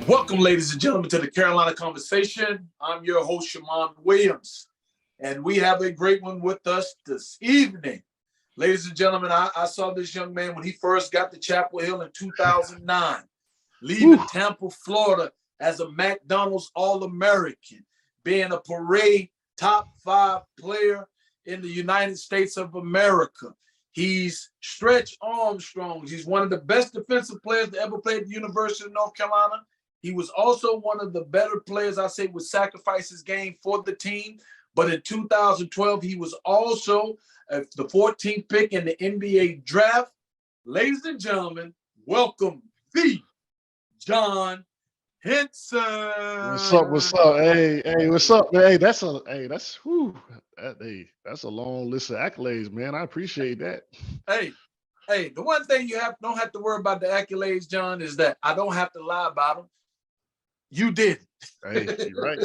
Welcome, ladies and gentlemen, to the Carolina Conversation. I'm your host, Shammond Williams, and we have a great one with us this evening. Ladies and gentlemen, I saw this young man when he first got to Chapel Hill in 2009, leaving Tampa, Florida as a McDonald's All-American, being a parade top 5 player in the United States of America. He's Stretch Armstrong. He's one of the best defensive players to ever play at the University of North Carolina. He was also one of the better players, I say, would sacrifice his game for the team. But in 2012, he was also the 14th pick in the NBA draft. Ladies and gentlemen, welcome the John Henson. What's up? What's up? Hey, what's up, man? Hey, that's a long list of accolades, man. I appreciate that. Hey, the one thing you don't have to worry about the accolades, John, is that I don't have to lie about them. You did it. Hey, you're right.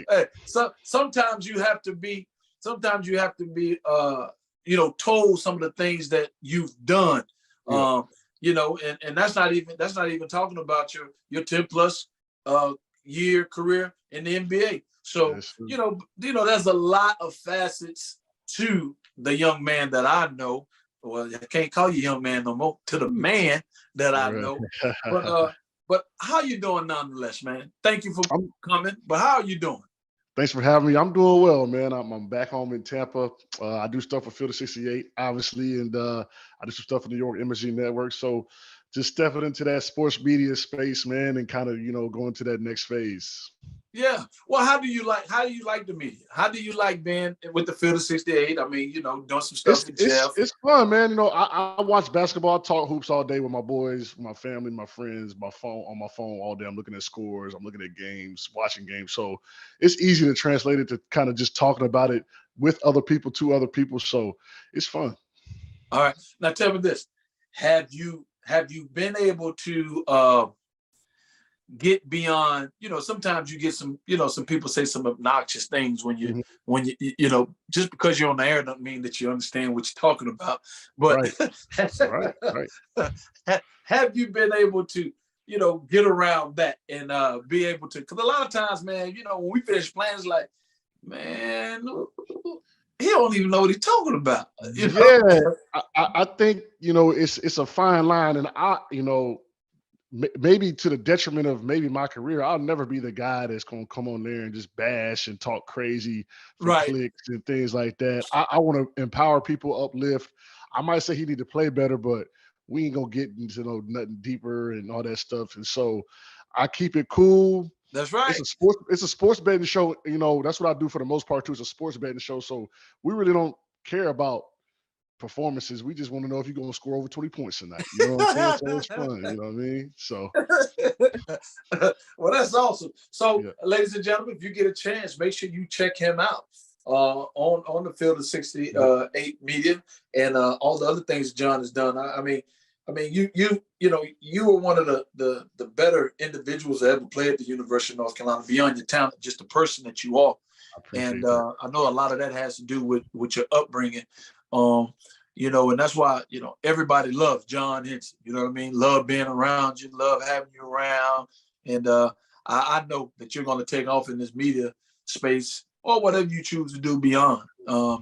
Hey, so sometimes you have to be, told some of the things that you've done. Yeah. And that's not even talking about your 10 plus year career in the NBA. So, there's a lot of facets to the young man that I know. Well, I can't call you young man no more, to the man that I know. But how you doing nonetheless, man? Thank you for coming. But how are you doing? Thanks for having me. I'm doing well, man. I'm back home in Tampa. I do stuff for Field of 68, obviously, and I do some stuff for New York Imaging Network. So just stepping into that sports media space, man, and kind of, going to that next phase. Yeah. Well, how do you like the media? How do you like being with the Field of 68? I mean, doing some stuff with Jeff. It's fun, man. I watch basketball, talk hoops all day with my boys, my family, my friends, on my phone all day. I'm looking at scores, I'm looking at games, watching games. So it's easy to translate it to kind of just talking about it with other people, to other people. So it's fun. All right. Now tell me this. Have you been able to get beyond, sometimes you get some people say some obnoxious things when you just because you're on the air doesn't mean that you understand what you're talking about. But right. Have you been able to, get around that and be able to, because a lot of times, man, when we finish playing, it's like, man, he don't even know what he's talking about. Yeah, I think, it's a fine line, and maybe to the detriment of maybe my career, I'll never be the guy that's going to come on there and just bash and talk crazy for clicks and things like that. I want to empower people, uplift. I might say he need to play better, but we ain't going to get into nothing deeper and all that stuff. And so I keep it cool. That's right. It's a sports betting show. That's what I do for the most part too. It's a sports betting show. So we really don't care about performances. We just want to know if you're going to score over 20 points tonight. You know what I'm saying? So it's fun. You know what I mean? So. Well, that's awesome. So, Ladies and gentlemen, if you get a chance, make sure you check him out on the Field of 68 media and all the other things John has done. I mean, you were one of the better individuals that ever played at the University of North Carolina, beyond your talent, just the person that you are. And I know a lot of that has to do with your upbringing. And that's why, everybody loves John Henson. You know what I mean? Love being around you, love having you around. And I know that you're going to take off in this media space or whatever you choose to do beyond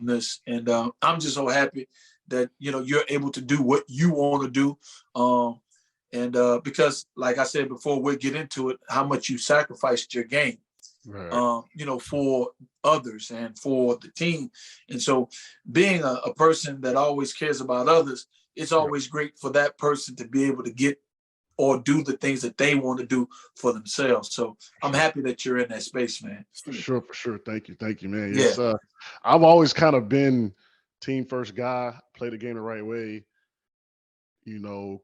this. And I'm just so happy that, you're able to do what you want to do. Because, like I said before, we'll get into it, how much you sacrificed your game. Right. For others and for the team. And so being a person that always cares about others, it's always great for that person to be able to get or do the things that they want to do for themselves. So I'm happy that you're in that space, man. For sure. Thank you, man. Yes, I've always kind of been team first guy, play the game the right way.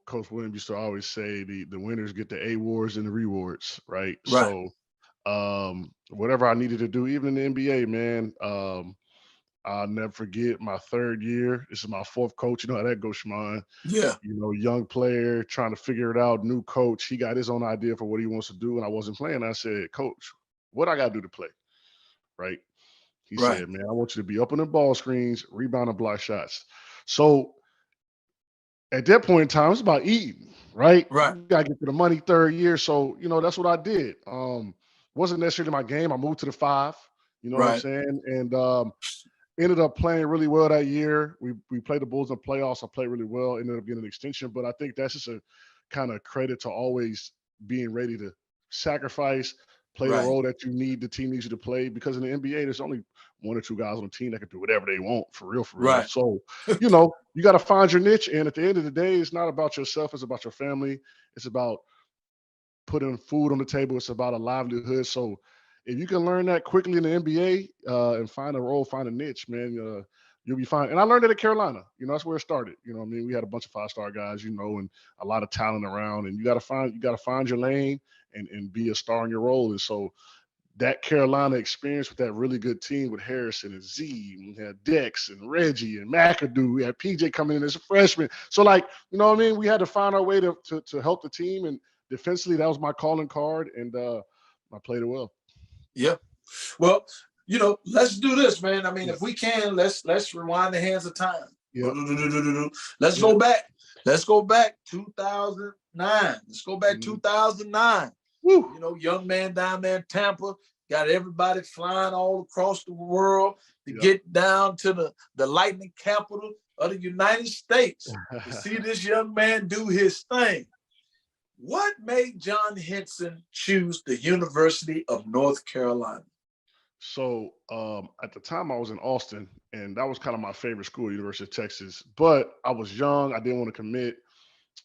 Coach Williams used to always say the winners get the awards and the rewards, right? So whatever I needed to do, even in the NBA, man, I'll never forget my 3rd year. This is my 4th coach. You know how that goes, Shammond. Yeah. Young player trying to figure it out, new coach. He got his own idea for what he wants to do, and I wasn't playing. I said, Coach, what I got to do to play? Right? He said, man, I want you to be up on the ball screens, rebound and block shots. So at that point in time, it's about eating, right? Right. You gotta get to the money third year. So, that's what I did. Wasn't necessarily my game. I moved to the 5, you know what I'm Right. saying? And ended up playing really well that year. We played the Bulls in the playoffs. I played really well, ended up getting an extension. But I think that's just a kind of credit to always being ready to sacrifice, play the Right. role that you need, the team needs you to play. Because in the NBA, there's only 1 or 2 guys on the team that can do whatever they want, for real, for real. Right. So, you got to find your niche. And at the end of the day, it's not about yourself, it's about your family. It's about putting food on the table. It's about a livelihood. So if you can learn that quickly in the NBA and find a role, find a niche, man, you'll be fine. And I learned it at Carolina. That's where it started. What I mean? We had a bunch of 5-star guys, and a lot of talent around. And you got to find your lane and be a star in your role. And so that Carolina experience with that really good team with Harrison and Z, we had Dex and Reggie and McAdoo. We had PJ coming in as a freshman. So, you know what I mean? We had to find our way to help the team. And defensively, that was my calling card. And I played it well. Yeah. Well, let's do this, man. I mean, if we can, let's rewind the hands of time. Yep. Let's go back. Let's go back 2009. Let's go back 2009. Woo. Young man down there in Tampa, got everybody flying all across the world to get down to the lightning capital of the United States to see this young man do his thing. What made John Henson choose the University of North Carolina? So at the time I was in Austin, and that was kind of my favorite school, University of Texas. But I was young, I didn't want to commit.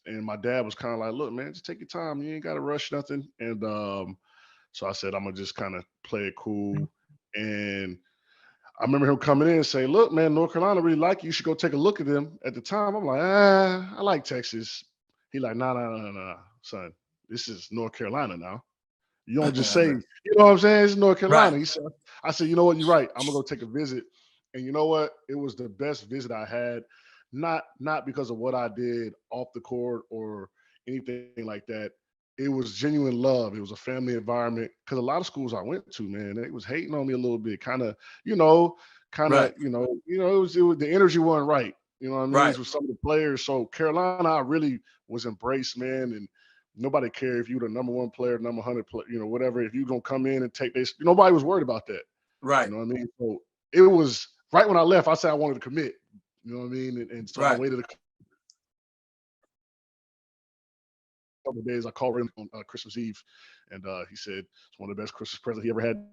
And my dad was kind of like, look, man, just take your time. You ain't got to rush nothing. And so I said, I'm going to just kind of play it cool. And I remember him coming in and saying, look, man, North Carolina really like you. You should go take a look at them. At the time, I'm like, I like Texas. He like, nah, son. This is North Carolina now. You don't just say, you know what I'm saying? It's North Carolina. Right. He said, I said, you know what? You're right. I'm going to go take a visit. And you know what? It was the best visit I had. Not because of what I did off the court or anything like that. It was genuine love. It was a family environment. Because a lot of schools I went to, man, they was hating on me a little bit. Kind of, it was the energy wasn't right. You know what I mean? Right. With some of the players. So Carolina, I really was embraced, man. And nobody cared if you were the number 1 player, number 100 player, whatever. If you're going to come in and take this, nobody was worried about that. Right. You know what I mean? So it was right when I left, I said I wanted to commit. You know what I mean? And so I waited a couple of days. I called him on Christmas Eve, and he said it's one of the best Christmas presents he ever had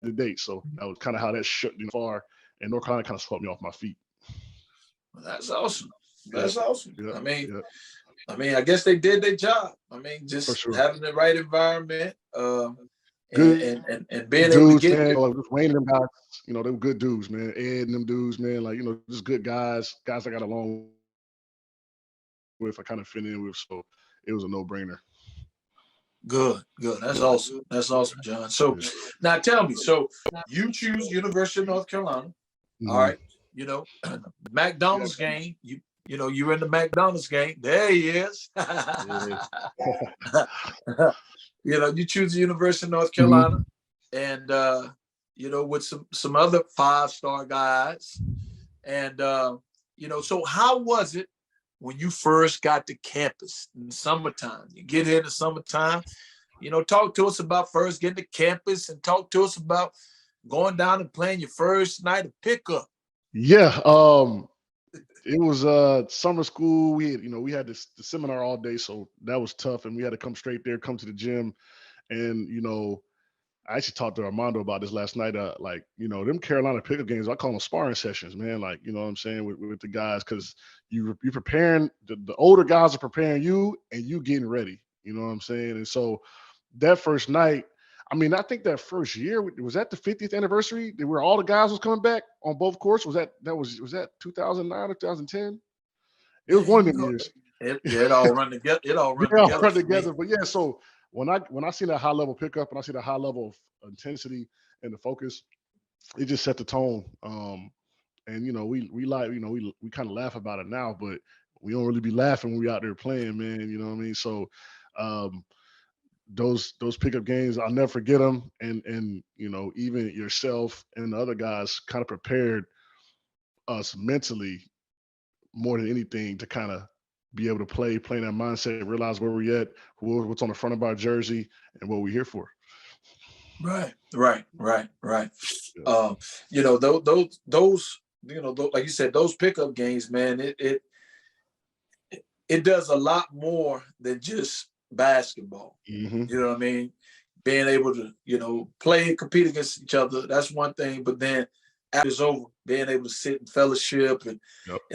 to date. So that was kind of how that shook me far. And North Carolina kind of swept me off my feet. Well, that's awesome. That's awesome. Yeah. I mean, I guess they did their job. I mean, just having the right environment, and being able to get just Wayne and them guys, they were good dudes, man. Ed and them dudes, man, just good guys I got along with, I kind of fit in with, so it was a no-brainer. Good. That's awesome. That's awesome, John. So now tell me, so you choose University of North Carolina. Mm-hmm. All right. McDonald's game, you're in the McDonald's game. There he is. You choose the University of North Carolina, and with some other 5-star guys. And so how was it when you first got to campus in the summertime? You get here in the summertime, talk to us about first getting to campus, and talk to us about going down and playing your first night of pickup. Yeah. It was summer school. We had the seminar all day, so that was tough. And we had to come straight there, come to the gym. And, I actually talked to Armando about this last night. Them Carolina pickup games, I call them sparring sessions, man. You know what I'm saying, with the guys, because you're preparing, the older guys are preparing you, and you getting ready. You know what I'm saying? And so that first night, I mean, I think that first year, was that the 50th anniversary where all the guys was coming back on both courts? Was that 2009 or 2010? It was one of them years. It all run together. It all run together. But yeah, so when I see that high level pickup and I see the high level of intensity and the focus, it just set the tone. And we kind of laugh about it now, but we don't really be laughing when we out there playing, man. You know what I mean? So those pickup games, I'll never forget them. And even yourself and the other guys kind of prepared us mentally more than anything to kind of be able to play in that mindset, realize where we're at, what's on the front of our jersey, and what we're here for. Right. Yeah. Those like you said, those pickup games, man, it does a lot more than just basketball. Mm-hmm. You know what I mean? Being able to, play and compete against each other, that's one thing. But then after it's over, being able to sit in fellowship and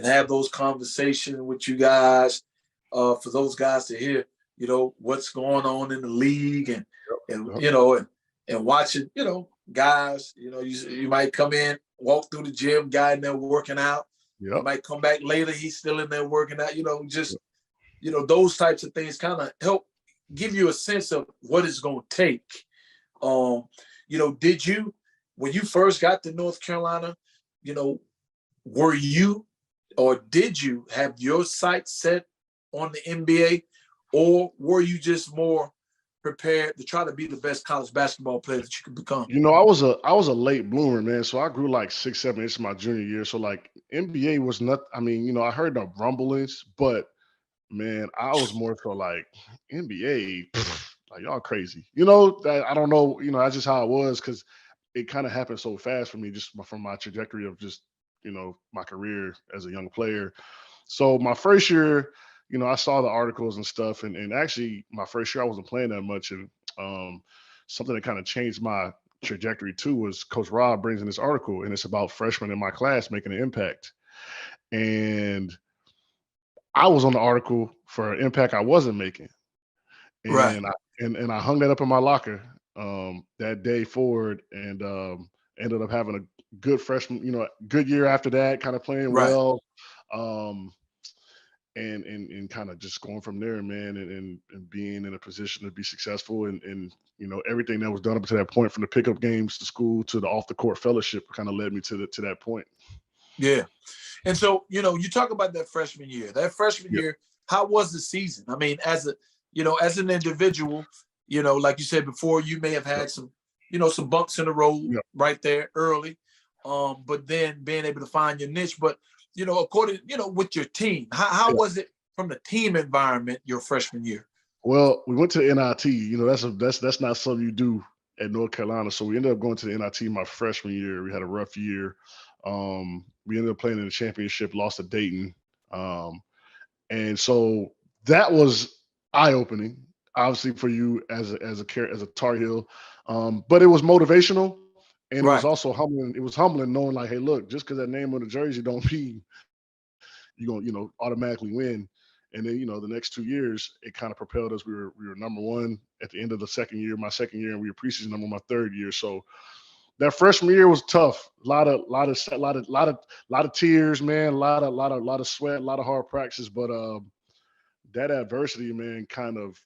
have those conversations with you guys, for those guys to hear, what's going on in the league and watching, guys, you might come in, walk through the gym, guy in there working out. Yep. You might come back later, he's still in there working out, those types of things kind of help give you a sense of what it's going to take. Did you, when you first got to North Carolina, were you or did you have your sights set on the NBA, or were you just more prepared to try to be the best college basketball player that you could become? I was a late bloomer, man. So I grew like 6-7 inches my junior year. So like NBA was not. I mean, I heard the rumblings, but man, I was more so like NBA. Like y'all crazy, that I don't know. That's just how it was because it kind of happened so fast for me, just from my trajectory of just my career as a young player. So my first year, I saw the articles and stuff, and actually my first year I wasn't playing that much, and something that kind of changed my trajectory too was Coach Rob brings in this article, and it's about freshmen in my class making an impact, and I was on the article for an impact I wasn't making, and Right. I hung that up in my locker that day forward, and ended up having a good freshman, good year after that, kind of playing well. And kind of just going from there, man, and being in a position to be successful, and everything that was done up to that point, from the pickup games to school to the off the court fellowship, kind of led me to that point. Yeah, and so you talk about that freshman year. That freshman year, how was the season? I mean, as an individual, like you said before, you may have had some bumps in the road right there early, but then being able to find your niche, but according, with your team, how was it from the team environment your freshman year? Well, we went to the NIT. That's not something you do at North Carolina. So we ended up going to the NIT my freshman year. We had a rough year. We ended up playing in the championship, lost to Dayton, and so that was eye-opening, obviously for you as a Tar Heel, but it was motivational. And it was also humbling. It was humbling knowing, like, hey, look, just because that name on the jersey don't mean you're gonna, automatically win. And then, the next 2 years, it kind of propelled us. We were number one at the end of the second year, my second year, and we were preseason number my third year. So that freshman year was tough. A lot of tears, man. A lot of sweat, a lot of hard practice. But that adversity, man, kind of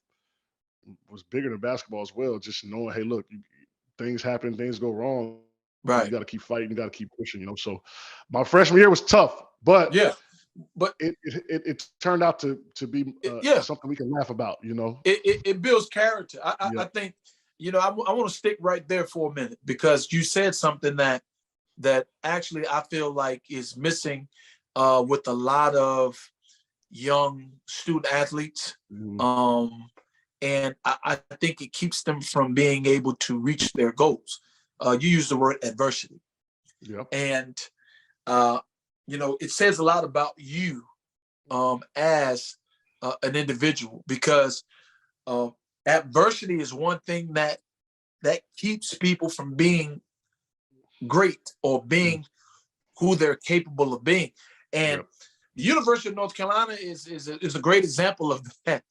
was bigger than basketball as well. Just knowing, hey, look, things happen, things go wrong. You got to keep fighting, you got to keep pushing. So my freshman year was tough, but it turned out to be something we can laugh about. It builds character. I think I want to stick right there for a minute, because you said something that actually I feel like is missing with a lot of young student athletes. Mm-hmm. And I think it keeps them from being able to reach their goals. You use the word adversity. And, it says a lot about you as an individual, because adversity is one thing that keeps people from being great or being who they're capable of being. And the University of North Carolina is a great example of that.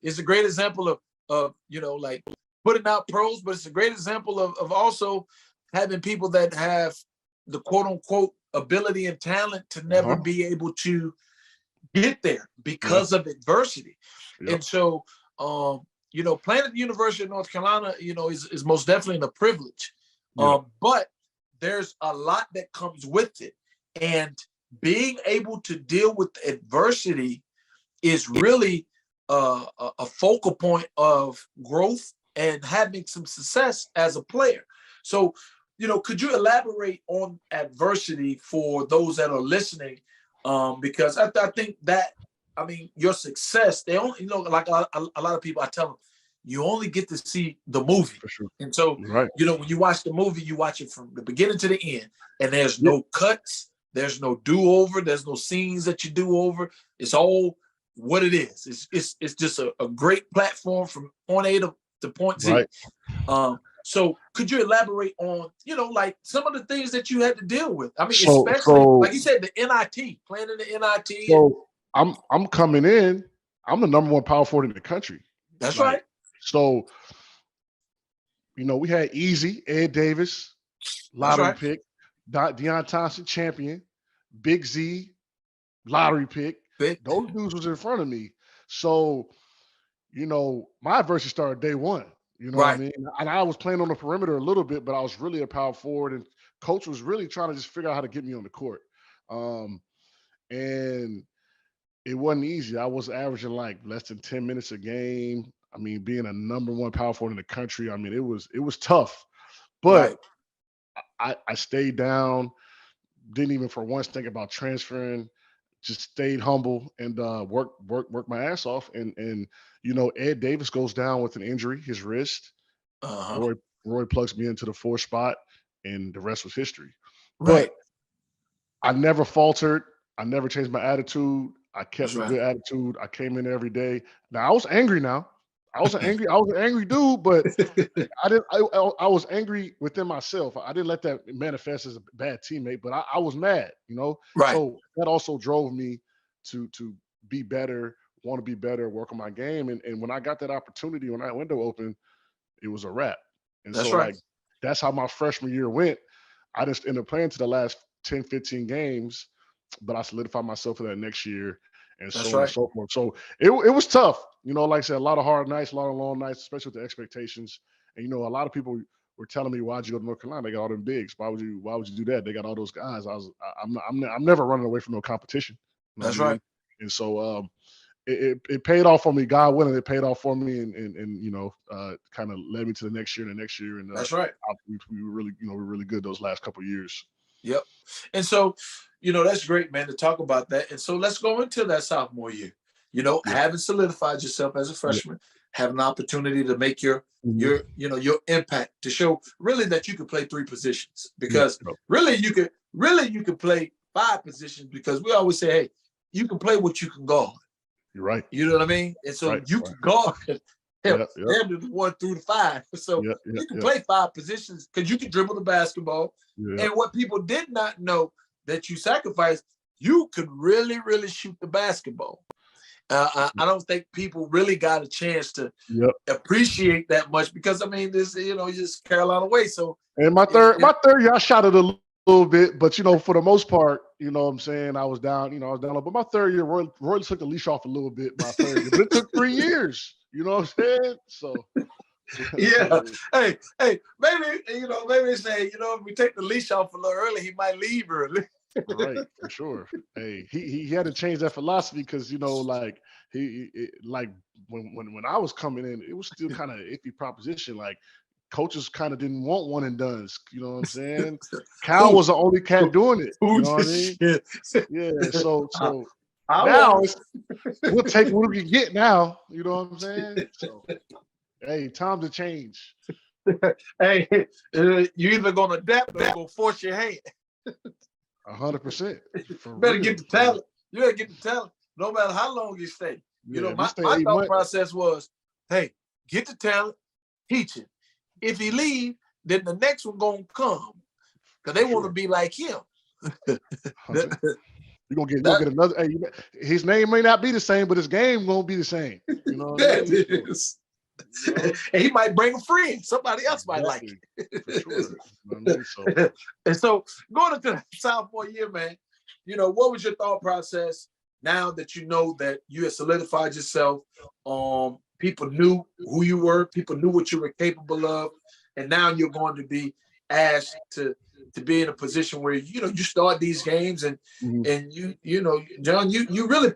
It's a great example of like putting out pros, but it's a great example of also having people that have the quote unquote ability and talent to never be able to get there because of adversity. And so, playing at the University of North Carolina, is most definitely a privilege. But there's a lot that comes with it. And being able to deal with adversity is really a focal point of growth and having some success as a player. So, could you elaborate on adversity for those that are listening, Because I think that, I mean, your success, they only, you know, like a lot of people, I tell them, you only get to see the movie. For sure. And so, Right. you know, when you watch the movie, you watch it from the beginning to the end, and there's no cuts, there's no do-over, there's no scenes that you do over. It's all what it is. It's just a great platform from point A to point Z. Right. So could you elaborate on, you know, like some of the things that you had to deal with? I mean, So especially like you said, the NIT, playing in the NIT. So I'm coming in. I'm the number one power forward in the country. That's right. So, you know, we had Easy, Ed Davis, lottery pick, Deion Thompson, champion, Big Z, lottery pick. Those dudes was in front of me. So, you know, my adversity started day one. You know what I mean? And I was playing on the perimeter a little bit, but I was really a power forward, and coach was really trying to just figure out how to get me on the court. And it wasn't easy. I was averaging like less than 10 minutes a game. I mean, being a number one power forward in the country, I mean, it was tough. But I stayed down, didn't even for once think about transferring, just stayed humble and worked my ass off. And you know, Ed Davis goes down with an injury, his wrist. Roy plugs me into the 4th spot, and the rest was history. But I never faltered. I never changed my attitude. I kept a good attitude. I came in every day. Now I was angry. I was an angry dude, but I was angry within myself. I didn't let that manifest as a bad teammate, but I was mad, you know? So that also drove me to be better, want to be better, work on my game. And when I got that opportunity, when that window opened, it was a wrap. And like, that's how my freshman year went. I just ended up playing to the last 10, 15 games, but I solidified myself for that next year, and so on and so forth. So it was tough. You know, like I said, a lot of hard nights, a lot of long nights, especially with the expectations. And, you know, a lot of people were telling me, why'd you go to North Carolina? They got all them bigs. Why would you do that? They got all those guys. I'm never running away from no competition. You know what I mean? And so it paid off for me. God willing, it paid off for me, and you know, kind of led me to the next year and the next year. And we were really, you know, we're really good those last couple of years. Yep. And so, you know, that's great, man, to talk about that. And so let's go into that sophomore year. You know, having solidified yourself as a freshman, have an opportunity to make your impact, to show really that you could play 3 positions, because really you could play 5 positions, because we always say, hey, you can play what you can guard. You're right. You know what I mean? And so you can guard them to 1 through 5. So you can play 5 positions because you can dribble the basketball. And what people did not know that you sacrificed, you could really, really shoot the basketball. I don't think people really got a chance to appreciate that much, because I mean, this, you know, just Carolina way. So, and my third year, I shot it a little bit, but you know, for the most part, you know what I'm saying, I was down. But my third year, Roy took the leash off a little bit. My third year, but it took 3 years. You know what I'm saying? So. Hey, maybe they say, you know, if we take the leash off a little early, he might leave early. Right, for sure. Hey, he had to change that philosophy, because, you know, like like when I was coming in, it was still kind of iffy proposition. Like, coaches kind of didn't want one and dones. You know what I'm saying? Cal was the only cat doing it. You know what I mean? Yeah. So now we'll take what we can get now. You know what I'm saying? So, hey, time to change. Hey, you either gonna adapt or gonna force your hand. 100%. Better get the talent. You better get the talent, no matter how long you stay. You know, my thought process was, hey, get the talent, teach it. If he leave, then the next one gonna come, because they want to be like him. You're gonna get another. Hey, his name may not be the same, but his game gonna be the same. You know what I mean? It is. You know? And he might bring a friend. Somebody else might like it. For sure. You know what I mean? And so going into the sophomore year, man, you know, what was your thought process now that you know that you had solidified yourself? People knew who you were, people knew what you were capable of, and now you're going to be asked to be in a position where, you know, you start these games, and and you know, John, you really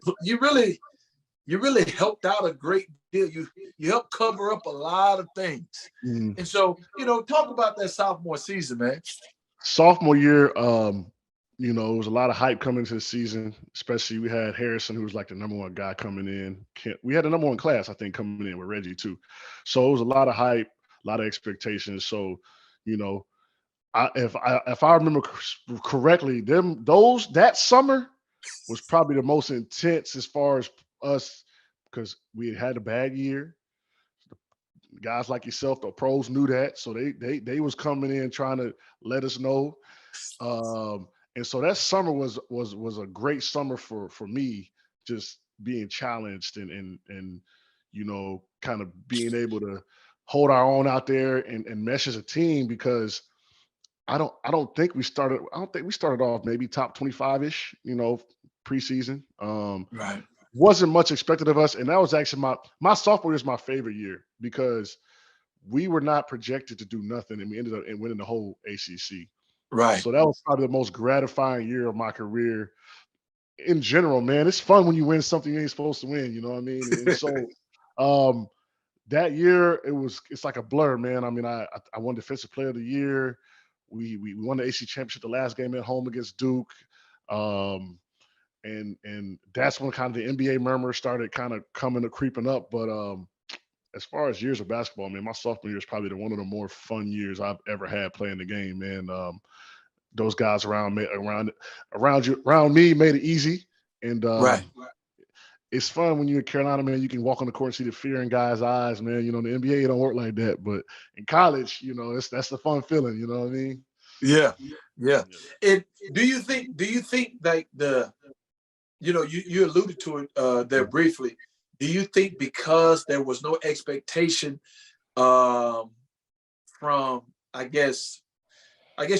helped out a great deal. You helped cover up a lot of things. And so, you know, talk about that sophomore season, man. Sophomore year, You know, it was a lot of hype coming into the season, especially we had Harrison, who was like the number one guy coming in. We had the number one class, I think, coming in with Reggie too. So it was a lot of hype, a lot of expectations. So, you know, if I remember correctly, that summer was probably the most intense as far as us, because we had a bad year. Guys like yourself, the pros knew that, so they was coming in trying to let us know. And so that summer was a great summer for me, just being challenged and you know, kind of being able to hold our own out there and mesh as a team, because I don't think we started off maybe top 25-ish, you know, preseason. Right. Wasn't much expected of us, and that was actually my sophomore year is my favorite year, because we were not projected to do nothing, and we ended up winning the whole ACC. Right. So that was probably the most gratifying year of my career in general, man. It's fun when you win something you ain't supposed to win, you know what I mean? And so that year it's like a blur, man. I mean, I won Defensive Player of the Year. We won the ACC Championship the last game at home against Duke. And that's when kind of the NBA murmur started kind of creeping up. But as far as years of basketball, man, my sophomore year is probably one of the more fun years I've ever had playing the game, man. Those guys around me made it easy, and Right. it's fun when you're in Carolina, man. You can walk on the court and see the fear in guys' eyes, man. You know, in the NBA it don't work like that, but in college, you know, that's the fun feeling. You know what I mean? Yeah. Yeah. And do you think like you alluded to it there briefly. Do you think because there was no expectation from, I guess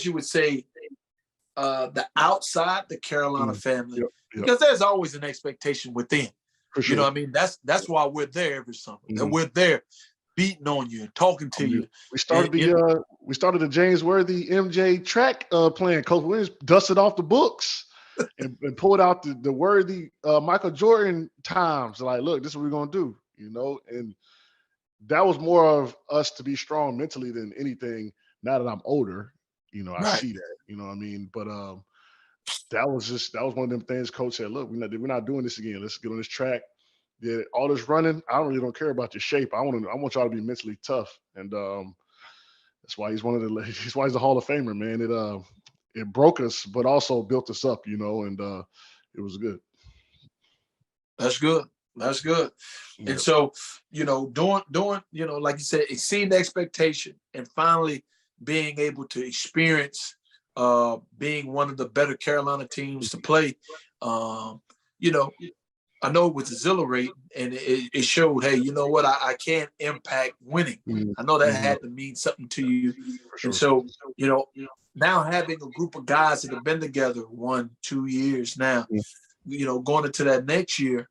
you would say, the outside the Carolina family, because there's always an expectation within. For sure. You know what I mean? That's why we're there every summer. That we're there beating on you and talking to you. We started the James Worthy MJ track playing. Coach Williams dusted off the books and pulled out the Worthy Michael Jordan times. Like, look, this is what we're gonna do, you know. And that was more of us to be strong mentally than anything. Now that I'm older, you know, I see that, you know what I mean. But that was one of them things. Coach said, look, we're not doing this again. Let's get on this track. Yeah, all this running, I really don't care about your shape. I want y'all to be mentally tough, and that's why he's he's the Hall of Famer, man. It broke us, but also built us up, you know, and it was good. That's good. That's good. Yep. And so, you know, doing, you know, like you said, exceeding expectation and finally being able to experience being one of the better Carolina teams to play. You know, I know it was exhilarating, and it showed, hey, you know what, I can impact winning. I know that had to mean something to you. Sure. And so, you know, now having a group of guys that have been together 1-2 years now, you know, going into that next year,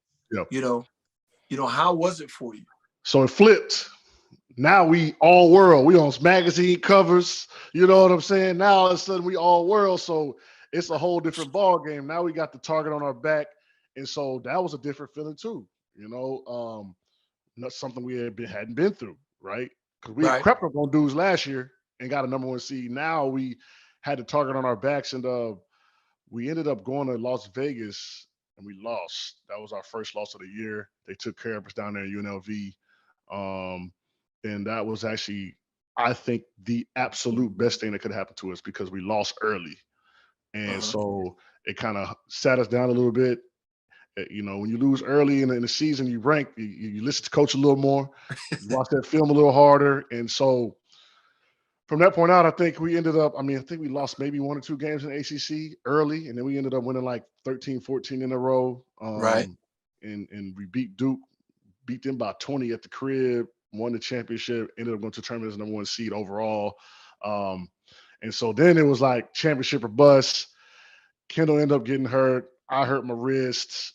you know, how was it for you? So it flipped. Now we all world. We on magazine covers. You know what I'm saying? Now all of a sudden we all world. So it's a whole different ball game. Now we got the target on our back. And so that was a different feeling too, you know, not something we hadn't been through, right? Because we crept up on dudes last year and got a number one seed. Now we had the target on our backs, and we ended up going to Las Vegas and we lost. That was our first loss of the year. They took care of us down there in UNLV. And that was actually, I think, the absolute best thing that could happen to us, because we lost early. And so it kind of sat us down a little bit. You know, when you lose early in the season, you rank, you listen to coach a little more, you watch that film a little harder. And so from that point out, I think we ended up, I think we lost maybe 1 or 2 games in the ACC early, and then we ended up winning like 13, 14 in a row. And we beat Duke, beat them by 20 at the crib, won the championship, ended up going to the tournament as number 1 seed overall. And so then it was like championship or bust. Kendall ended up getting hurt. I hurt my wrist.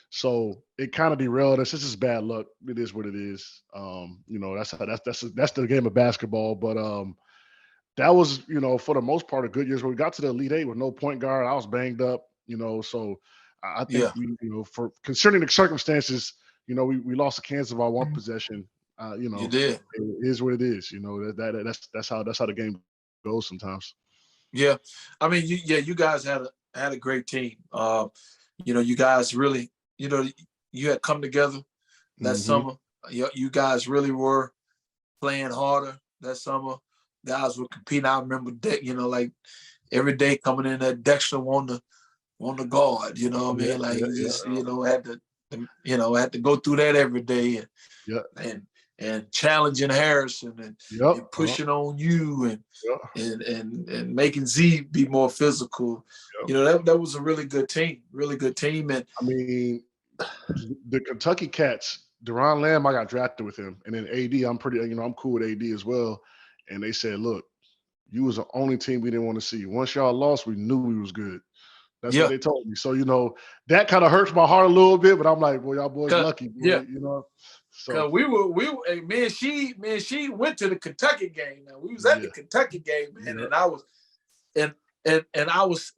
So it kind of derailed us. This is bad luck. It is what it is. You know, that's the game of basketball. But that was, you know, for the most part, a good year. When we got to the Elite Eight with no point guard, I was banged up, you know. So I think we, you know, for concerning the circumstances, you know, we lost to Kansas by 1 possession. You know, you did. It is what it is. You know, that's how the game goes sometimes. Yeah, I mean, you guys had a great team. You guys really, you had come together that summer. You guys really were playing harder that summer. Guys were competing. I remember like every day coming in that Dexter on the guard. You know what I mean? Like had to go through that every day and challenging Harrison and pushing on you and making Z be more physical. That was a really good team. And I mean, the Kentucky Cats, Deron Lamb, I got drafted with him, and then AD, I'm cool with AD as well. And they said, look, you was the only team we didn't want to see. Once y'all lost, we knew we was good. That's what they told me. So, that kind of hurts my heart a little bit, but I'm like, well, y'all boys lucky, boy, So we were me and she went to the Kentucky game. Now we was at the Kentucky game, man, and I was and I was,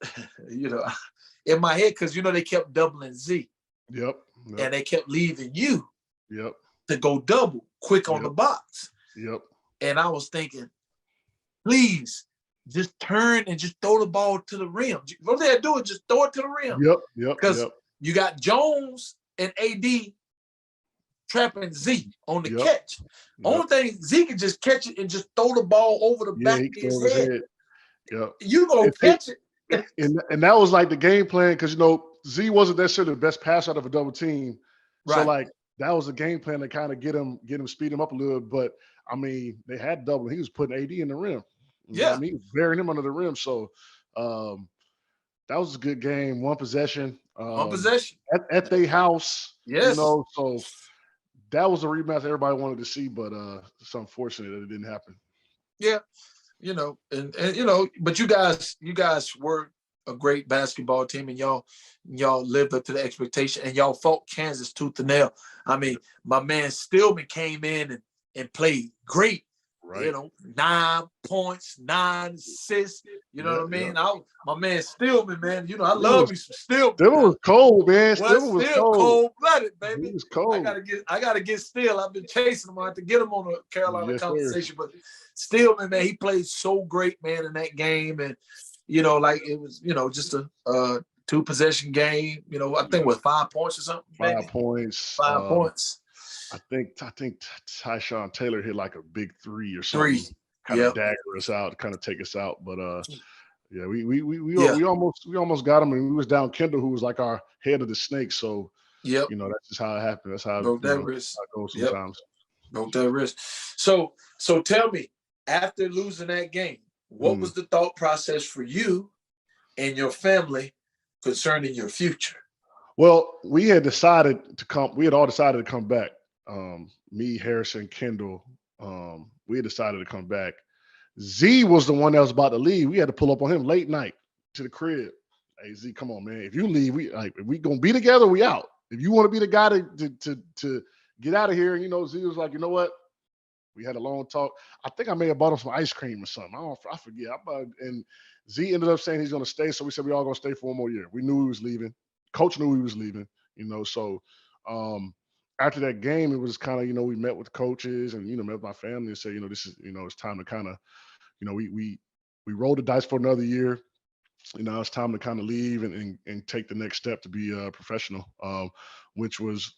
in my head, because they kept doubling Z. Yep. And they kept leaving you. Yep. To go double quick on the box. Yep. And I was thinking, please just turn and just throw the ball to the rim. What they do is just throw it to the rim. Yep. Because you got Jones and AD trapping Z on the catch. Only thing, Z can just catch it and just throw the ball over the back of his head. Yep. You gonna catch it. And that was like the game plan, because Z wasn't necessarily the best passer out of a double team. Right. So like that was the game plan to kind of get him, speed him up a little. But I mean, they had double. He was putting AD in the rim. He was burying him under the rim. So that was a good game. One possession. At their house. Yes. So that was a rematch everybody wanted to see, but it's unfortunate that it didn't happen. Yeah. But you guys were a great basketball team, and y'all lived up to the expectation, and y'all fought Kansas tooth and nail. I mean, my man Stillman came in and played great. Right. 9 points, 9 assists. You know what I mean? My man Stillman, man. I love me some Stillman. Stillman was cold, man. Stillman was cold-blooded, baby. He was cold. I gotta get Still. I've been chasing him. I have to get him on a Carolina conversation. But Stillman, man, he played so great, man, in that game. And like it was, just a 2-possession game. I think with 5 points or something. 5 points. 5 points. I think Tyshawn Taylor hit like a big 3 or something. Kind of dagger us out, kind of take us out. But we almost got him, and we was down Kendall, who was like our head of the snake. So that's just how it happened. That's how broke that wrist. How it goes sometimes. Broke that wrist. So tell me, after losing that game, what was the thought process for you and your family concerning your future? Well, we had all decided to come back. Me, Harrison, Kendall, we had decided to come back. Z was the one that was about to leave. We had to pull up on him late night to the crib. Hey, Z, come on, man. If you leave, if we gonna be together, we out. If you want to be the guy to get out of here, and Z was like, you know what? We had a long talk. I think I may have bought him some ice cream or something. I forget. And Z ended up saying he's going to stay. So we said we all going to stay for 1 more year. We knew he was leaving. Coach knew he was leaving, So after that game, it was kind of, we met with coaches and, met with my family and said, this is, it's time to kind of, we rolled the dice for another year. It's time to kind of leave and take the next step to be a professional, which was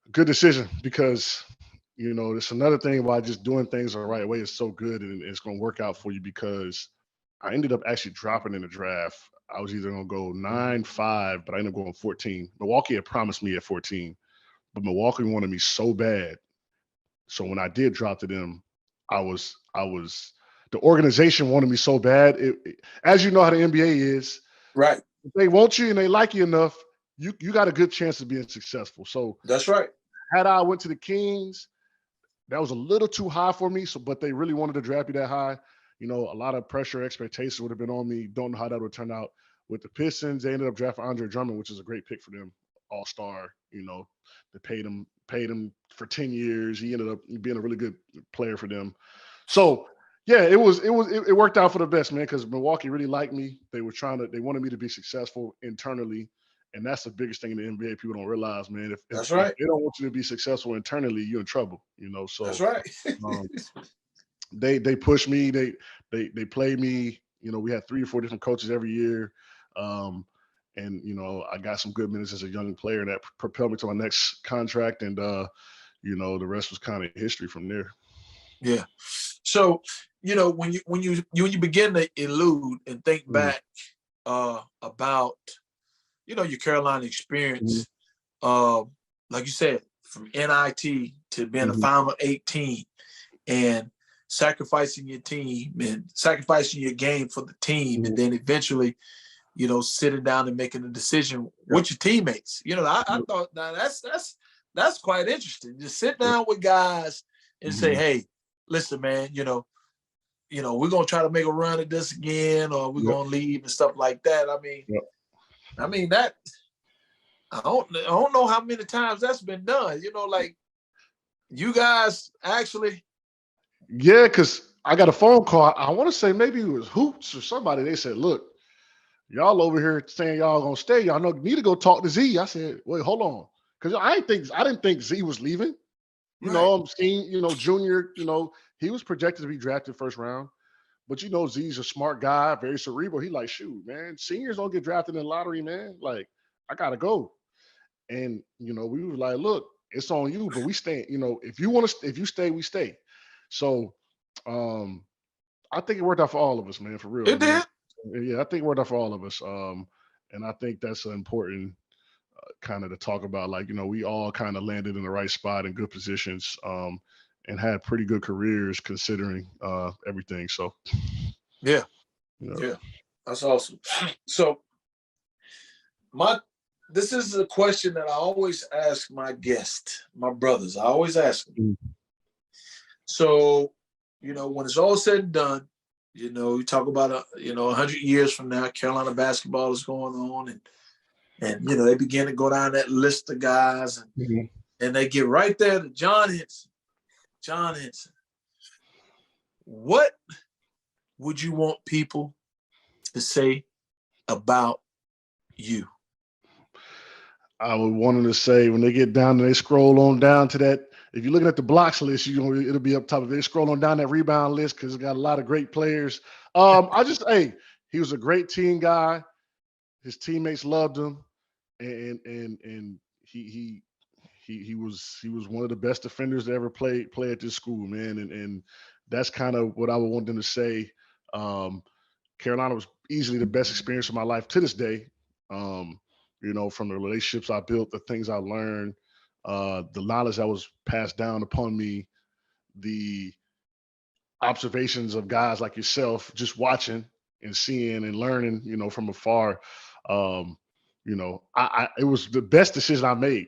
a good decision because – it's another thing about just doing things the right way is so good, and it's going to work out for you, because I ended up actually dropping in the draft. I was either going to go 9-5, but I ended up going 14. Milwaukee had promised me at 14, but Milwaukee wanted me so bad. So when I did drop to them, the organization wanted me so bad. As you know how the NBA is, right? If they want you and they like you enough, you got a good chance of being successful. So that's right. Had I went to the Kings, that was a little too high for me. But they really wanted to draft me that high. A lot of pressure, expectations would have been on me. Don't know how that would turn out. With the Pistons, they ended up drafting Andre Drummond, which is a great pick for them. All-star, they paid him for 10 years. He ended up being a really good player for them. So yeah, it worked out for the best, man, because Milwaukee really liked me. They wanted me to be successful internally. And that's the biggest thing in the NBA people don't realize, man. If they don't want you to be successful internally, you're in trouble, So that's right. they pushed me. They played me, we had 3 or 4 different coaches every year. And, I got some good minutes as a young player that propelled me to my next contract. And, the rest was kind of history from there. Yeah. So, when you begin to elude and think back about, your Carolina experience, like you said, from NIT to being a Final 18 and sacrificing your team and sacrificing your game for the team, and then eventually, sitting down and making a decision with your teammates. I thought now that's quite interesting. Just sit down with guys and say, hey, listen, man, we're gonna try to make a run at this again, or we're gonna leave and stuff like that. I mean that I don't know how many times that's been done. Like you guys actually. Yeah, because I got a phone call. I want to say maybe it was Hoops or somebody. They said, look, y'all over here saying y'all gonna stay. Y'all need to go talk to Z. I said, wait, hold on. Because I didn't think Z was leaving. I'm seeing, junior, he was projected to be drafted first round. But Z's a smart guy, very cerebral. He like, shoot, man, seniors don't get drafted in the lottery, man. Like, I gotta go. And we were like, look, it's on you, but we stay. If you stay, we stay. So I think it worked out for all of us, man, for real. It did. Yeah, I think it worked out for all of us. And I think that's important kind of to talk about. Like, we all kind of landed in the right spot in good positions and had pretty good careers considering everything. So yeah. Yeah, that's awesome. So this is a question that I always ask my guests, my brothers. I always ask them. So, when it's all said and done, you talk about 100 years from now, Carolina basketball is going on, and they begin to go down that list of guys, and they get right there to John Henson. John Henson. What would you want people to say about you? I would want them to say when they get down and they scroll on down to that. If you're looking at the blocks list, it'll be up top. If they scroll on down that rebound list, because it's got a lot of great players. He was a great team guy. His teammates loved him, and he was one of the best defenders to ever play at this school, man. And that's kind of what I would want them to say. Carolina was easily the best experience of my life to this day. From the relationships I built, the things I learned, the knowledge that was passed down upon me, the observations of guys like yourself, just watching and seeing and learning, from afar. It was the best decision I made,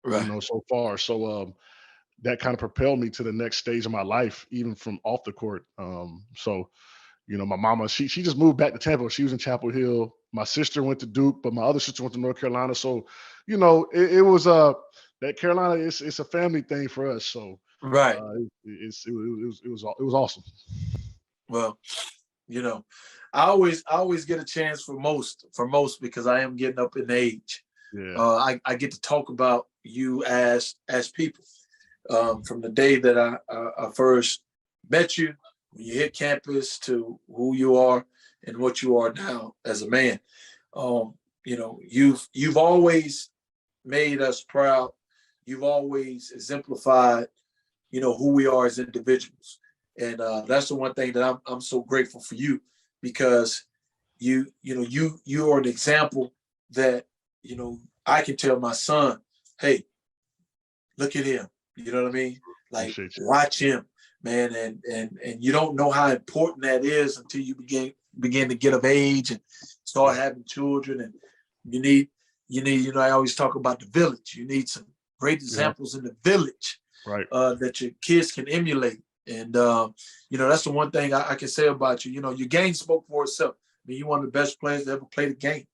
so far. So that kind of propelled me to the next stage of my life, even from off the court. My mama, she just moved back to Tampa. She was in Chapel Hill. My sister went to Duke, but my other sister went to North Carolina. So, it was that Carolina. It's a family thing for us. So, it was awesome. Well, I always get a chance for most because I am getting up in age. Yeah. I get to talk about you as people from the day that I first met you, when you hit campus, to who you are and what you are now as a man. You've always made us proud. You've always exemplified, who we are as individuals. And that's the one thing that I'm so grateful for you, because you are an example that, I can tell my son, hey, look at him. You know what I mean? Like, watch him, man. And you don't know how important that is until you begin to get of age and start having children. And you need, I always talk about the village. You need some great examples in the village, right? That your kids can emulate. And, that's the one thing I can say about you. Your game spoke for itself. I mean, you're one of the best players to ever play the game.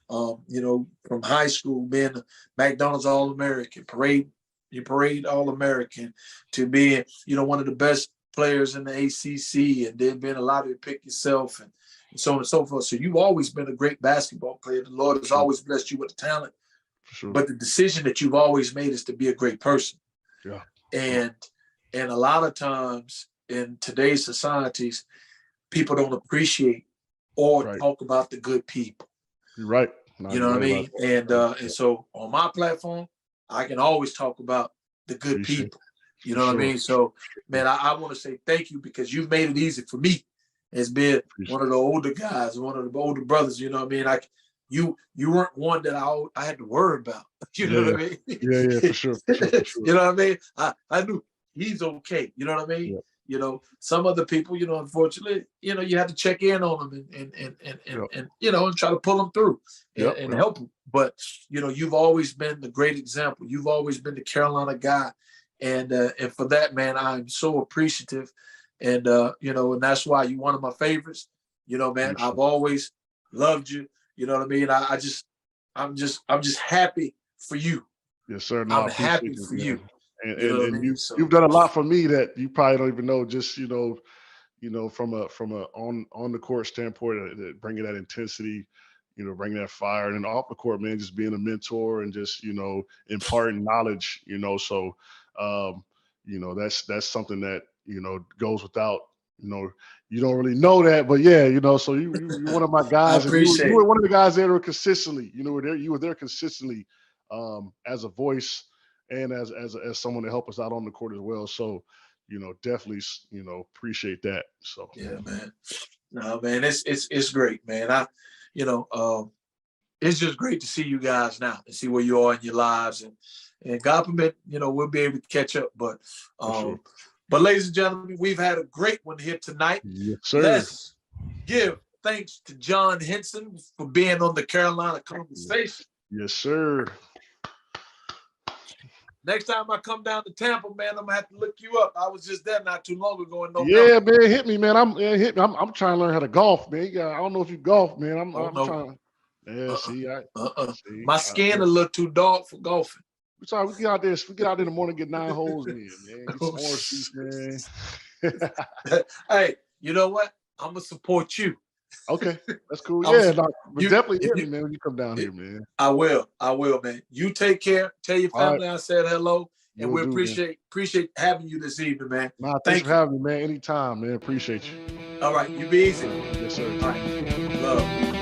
From high school, being a McDonald's All-American, parade All-American, to being, one of the best players in the ACC, and then being allowed to pick yourself and so on and so forth. So you've always been a great basketball player. The Lord has always blessed you with the talent. But the decision that you've always made is to be a great person. Yeah. And a lot of times in today's societies, people don't appreciate or Right. talk about the good people. You're right. You know what I mean? And so on my platform, I can always talk about the good Appreciate people. You know what I mean? So, man, I want to say thank you because you've made it easy for me as being one of the older guys, one of the older brothers. You know what I mean? You weren't one that I had to worry about. You know what I mean? Yeah, for sure. You know what I mean? I knew he's okay. You know what I mean? Yeah. You know, some other people, you know, unfortunately, you know, you have to check in on them and you know, and try to pull them through and help them. But, you know, you've always been the great example. You've always been the Carolina guy. And for that, man, I'm so appreciative. And, you know, and that's why you're one of my favorites. You know, man, I've always loved you. You know what I mean? I'm just happy for you. Yes, sir. No, I'm happy for you. And, you know and, and you've done a lot for me that you probably don't even know. Just from a on the court standpoint, bringing that intensity, you know, bringing that fire, and then off the court, man, just being a mentor and just imparting knowledge. So that's something that goes without. You don't really know that, but yeah, so you're one of my guys, and you were one of the guys that were consistently. You were there consistently as a voice. And as someone to help us out on the court as well. So, definitely, appreciate that. So yeah, man. No, man, it's great, man. It's just great to see you guys now and see where you are in your lives, and God permit, we'll be able to catch up. But but ladies and gentlemen, we've had a great one here tonight. Yes, sir. Let's give thanks to John Henson for being on the Carolina Conversation. Yes, sir. Next time I come down to Tampa, man, I'm gonna have to look you up. I was just there not too long ago in November. Yeah, man, hit me, man. I'm trying to learn how to golf, man. I don't know if you golf, man. I'm trying. Yeah, see, my skin a little too dark for golfing. We get out there. We get out there in the morning, get 9 holes in, man. Get some orange juice, man. Hey, you know what? I'm gonna support you. Okay, that's cool. Yeah, definitely hit me, man, when you come down here, man. I will, man. You take care. Tell your family I said hello, and we appreciate having you this evening, man. Nah, thanks for having me, man. Anytime, man. Appreciate you. All right, you be easy. Yes, sir. All right. Love.